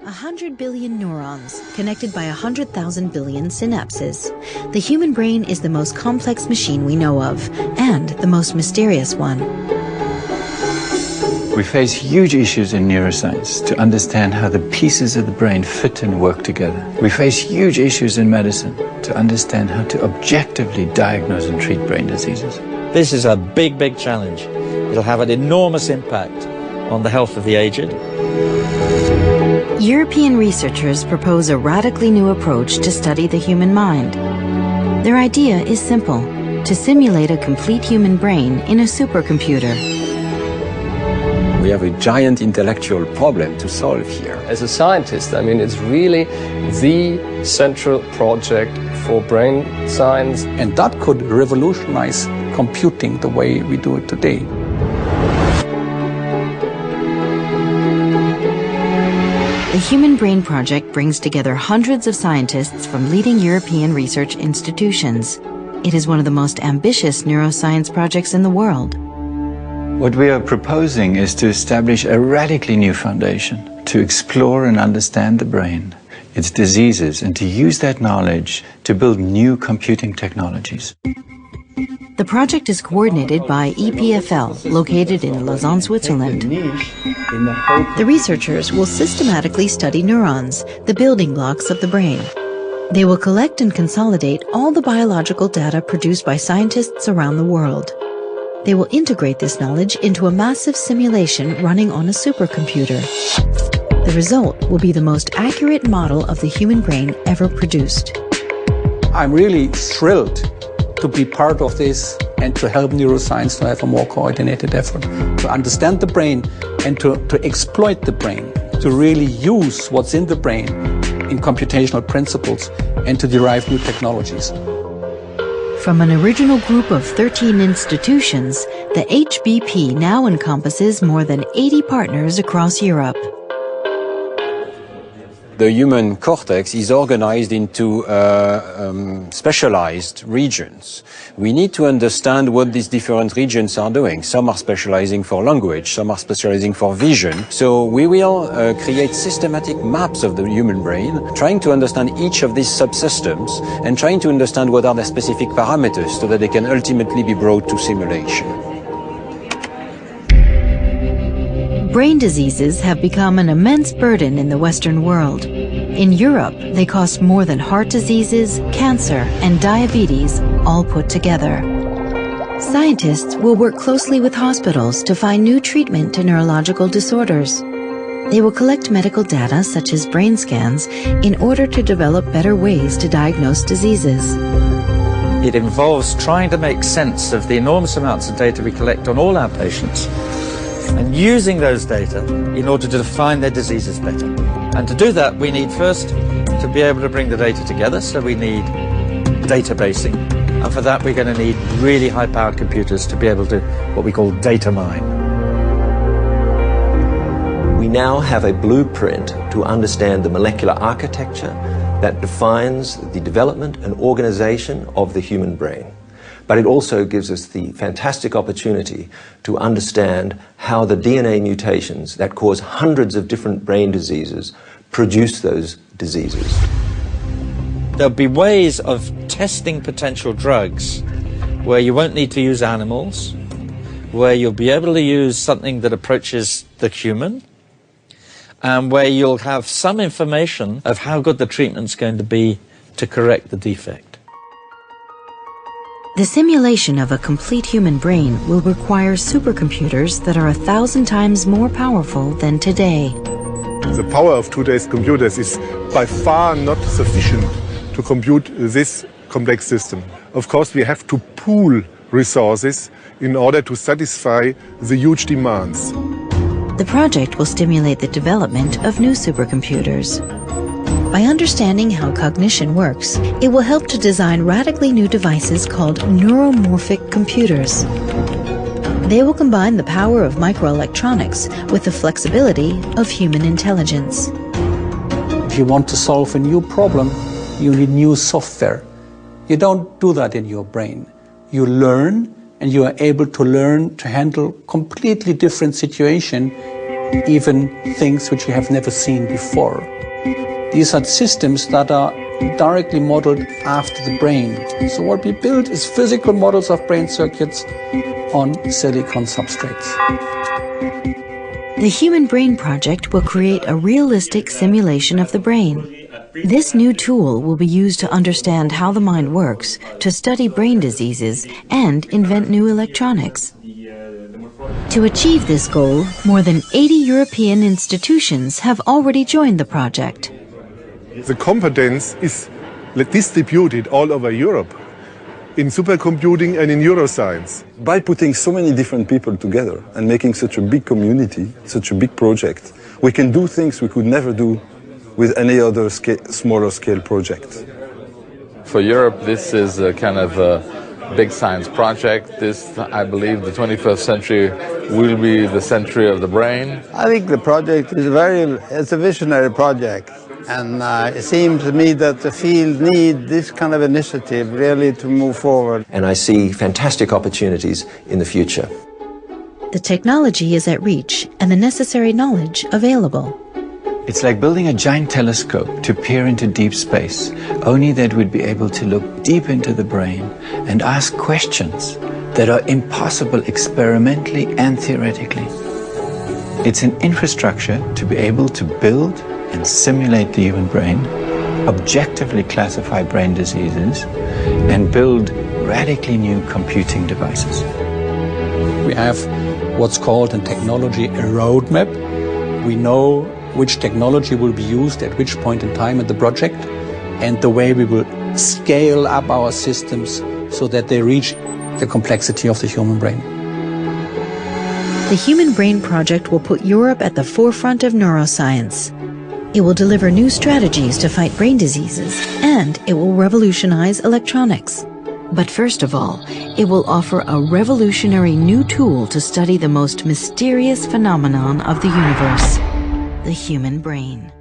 100 billion neurons, connected by 100,000 billion synapses. The human brain is the most complex machine we know of, and the most mysterious one. We face huge issues in neuroscience to understand how the pieces of the brain fit and work together. We face huge issues in medicine to understand how to objectively diagnose and treat brain diseases. This is a big, big challenge. It'll have an enormous impact on the health of the aged. European researchers propose a radically new approach to study the human mind. Their idea is simple: to simulate a complete human brain in a supercomputer. We have a giant intellectual problem to solve here. As a scientist, I mean, it's really the central project for brain science. And that could revolutionize computing the way we do it today. The Human Brain Project brings together hundreds of scientists from leading European research institutions. It is one of the most ambitious neuroscience projects in the world. What we are proposing is to establish a radically new foundation to explore and understand the brain, its diseases, and to use that knowledge to build new computing technologies. The project is coordinated by EPFL, located in Lausanne, Switzerland. The researchers will systematically study neurons, the building blocks of the brain. They will collect and consolidate all the biological data produced by scientists around the world. They will integrate this knowledge into a massive simulation running on a supercomputer. The result will be the most accurate model of the human brain ever produced. I'm really thrilled to be part of this and to help neuroscience to have a more coordinated effort, to understand the brain and to exploit the brain, to really use what's in the brain in computational principles and to derive new technologies. From an original group of 13 institutions, the HBP now encompasses more than 80 partners across Europe. The human cortex is organized into specialized regions. We need to understand what these different regions are doing. Some are specializing for language, some are specializing for vision. So we will create systematic maps of the human brain, trying to understand each of these subsystems and trying to understand what are the specific parameters so that they can ultimately be brought to simulation. Brain diseases have become an immense burden in the Western world. In Europe, they cost more than heart diseases, cancer, and diabetes all put together. Scientists will work closely with hospitals to find new treatment to neurological disorders. They will collect medical data such as brain scans in order to develop better ways to diagnose diseases. It involves trying to make sense of the enormous amounts of data we collect on all our patients and using those data in order to define their diseases better. And to do that, we need first to be able to bring the data together, so we need databasing. And for that, we're going to need really high-powered computers to be able to, what we call data mine. We now have a blueprint to understand the molecular architecture that defines the development and organization of the human brain. But it also gives us the fantastic opportunity to understand how the DNA mutations that cause hundreds of different brain diseases produce those diseases. There'll be ways of testing potential drugs where you won't need to use animals, where you'll be able to use something that approaches the human, and where you'll have some information of how good the treatment's going to be to correct the defect. The simulation of a complete human brain will require supercomputers that are 1,000 times more powerful than today. The power of today's computers is by far not sufficient to compute this complex system. Of course, we have to pool resources in order to satisfy the huge demands. The project will stimulate the development of new supercomputers. By understanding how cognition works, it will help to design radically new devices called neuromorphic computers. They will combine the power of microelectronics with the flexibility of human intelligence. If you want to solve a new problem, you need new software. You don't do that in your brain. You learn, and you are able to learn to handle completely different situations even things which we have never seen before. These are systems that are directly modeled after the brain. So what we build is physical models of brain circuits on silicon substrates. The Human Brain Project will create a realistic simulation of the brain. This new tool will be used to understand how the mind works, to study brain diseases, and invent new electronics. To achieve this goal, more than 80 European institutions have already joined the project. The competence is distributed all over Europe in supercomputing and in neuroscience. By putting so many different people together and making such a big community, such a big project, we can do things we could never do with any other smaller scale project. For Europe, this is a kind of a big science project. This, I believe, the 21st century will be the century of the brain. I think the project is it's a visionary project. And it seems to me that the field needs this kind of initiative really to move forward. And I see fantastic opportunities in the future. The technology is at reach and the necessary knowledge available. It's like building a giant telescope to peer into deep space, only that we'd be able to look deep into the brain and ask questions that are impossible experimentally and theoretically. It's an infrastructure to be able to build and simulate the human brain, objectively classify brain diseases, and build radically new computing devices. We have what's called in technology a roadmap. We know which technology will be used at which point in time in the project, and the way we will scale up our systems so that they reach the complexity of the human brain. The Human Brain Project will put Europe at the forefront of neuroscience. It will deliver new strategies to fight brain diseases, and it will revolutionize electronics. But first of all, it will offer a revolutionary new tool to study the most mysterious phenomenon of the universe, the human brain.